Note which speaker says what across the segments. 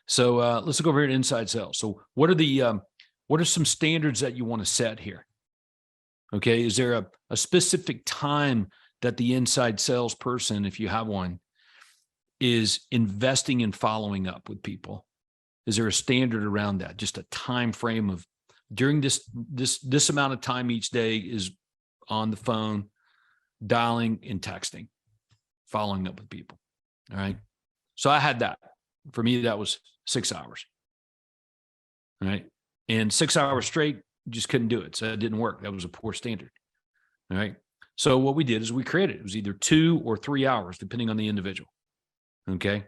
Speaker 1: So let's look over here at inside sales. So what are some standards that you want to set here? Okay. Is there a specific time that the inside salesperson, if you have one, is investing in following up with people? Is there a standard around that? Just a time frame of during this amount of time each day is on the phone, dialing and texting, following up with people. All right. So I had that. For me, that was 6 hours. All right. And 6 hours straight, just couldn't do it. So it didn't work. That was a poor standard. All right. So what we did is we created, it was either 2 or 3 hours, depending on the individual. Okay.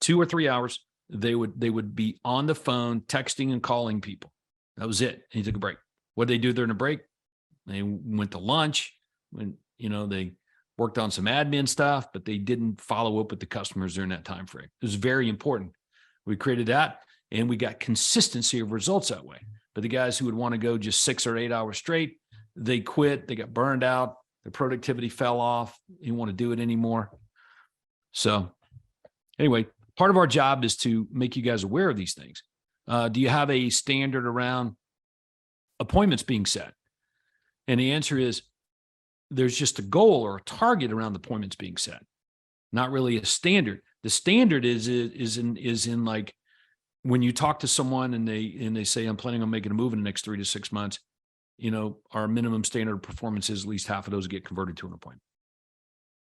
Speaker 1: 2 or 3 hours. They would be on the phone, texting and calling people. That was it. And he took a break. What did they do during a break? They went to lunch. They worked on some admin stuff, but they didn't follow up with the customers during that time frame. It was very important. We created that, and we got consistency of results that way. But the guys who would want to go just 6 or 8 hours straight, they quit. They got burned out. Their productivity fell off. They didn't want to do it anymore. So anyway, part of our job is to make you guys aware of these things. Do you have a standard around appointments being set? And the answer is there's just a goal or a target around appointments being set, not really a standard. The standard is in like when you talk to someone and they say, I'm planning on making a move in the next 3 to 6 months, our minimum standard of performance is at least half of those get converted to an appointment.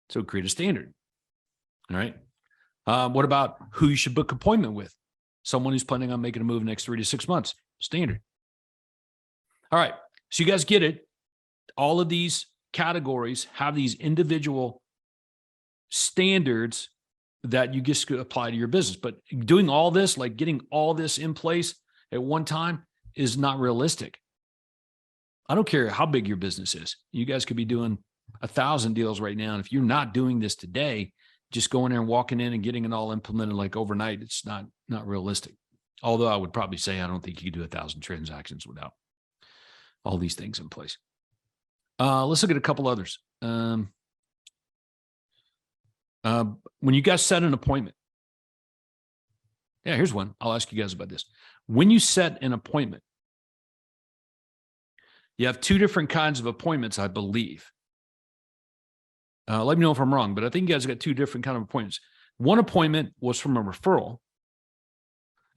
Speaker 1: So create a standard. All right. What about who you should book appointment with? Someone who's planning on making a move in the next 3 to 6 months. Standard. All right. So you guys get it. All of these categories have these individual standards that you just apply to your business. But doing all this, like getting all this in place at one time, is not realistic. I don't care how big your business is. You guys could be doing 1,000 deals right now. And if you're not doing this today, just going there and walking in and getting it all implemented like overnight, it's not realistic. Although I would probably say I don't think you could do 1,000 transactions without all these things in place. Let's look at a couple others. When you guys set an appointment, here's one. I'll ask you guys about this. When you set an appointment, you have 2 different kinds of appointments, I believe. Let me know if I'm wrong, but I think you guys got 2 different kind of appointments. One appointment was from a referral,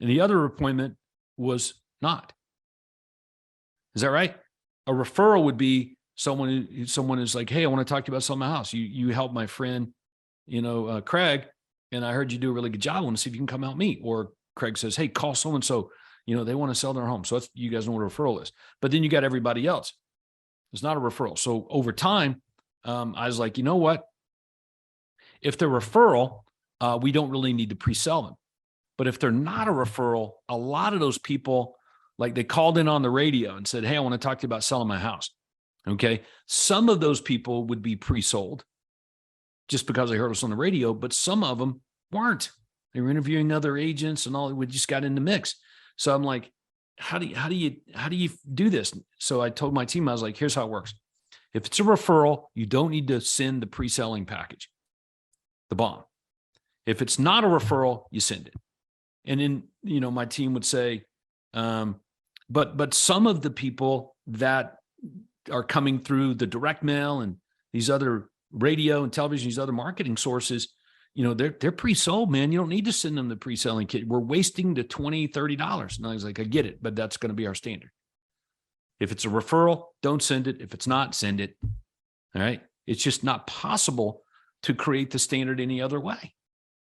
Speaker 1: and the other appointment was not. Is that right? A referral would be someone is like, hey, I want to talk to you about selling my house. You helped my friend, Craig, and I heard you do a really good job. I want to see if you can come help me. Or Craig says, hey, call so-and-so, they want to sell their home. So that's, you guys know what a referral is. But then you got everybody else. It's not a referral. So over time, I was like, you know what? If they're referral, we don't really need to pre-sell them. But if they're not a referral, a lot of those people, like they called in on the radio and said, hey, I want to talk to you about selling my house. Okay. Some of those people would be pre-sold just because they heard us on the radio, but some of them weren't. They were interviewing other agents and all. We just got in the mix. So I'm like, how do you do this? So I told my team, I was like, here's how it works. If it's a referral, you don't need to send the pre-selling package, the bomb. If it's not a referral, you send it. And then, my team would say, but some of the people that are coming through the direct mail and these other radio and television, these other marketing sources, they're pre-sold, man. You don't need to send them the pre-selling kit. We're wasting the $20, $30. And I was like, I get it, but that's going to be our standard. If it's a referral, don't send it. If it's not, send it. All right. It's just not possible to create the standard any other way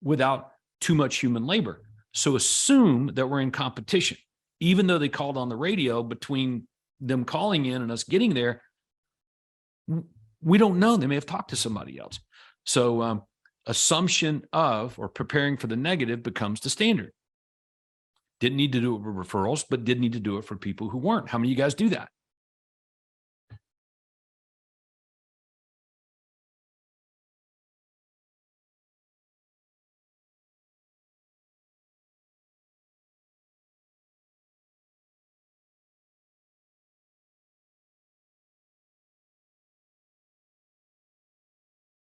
Speaker 1: without too much human labor. So assume that we're in competition, even though they called on the radio. Between them calling in and us getting there, we don't know. They may have talked to somebody else. So assumption of or preparing for the negative becomes the standard. Didn't need to do it with referrals, but did need to do it for people who weren't. How many of you guys do that?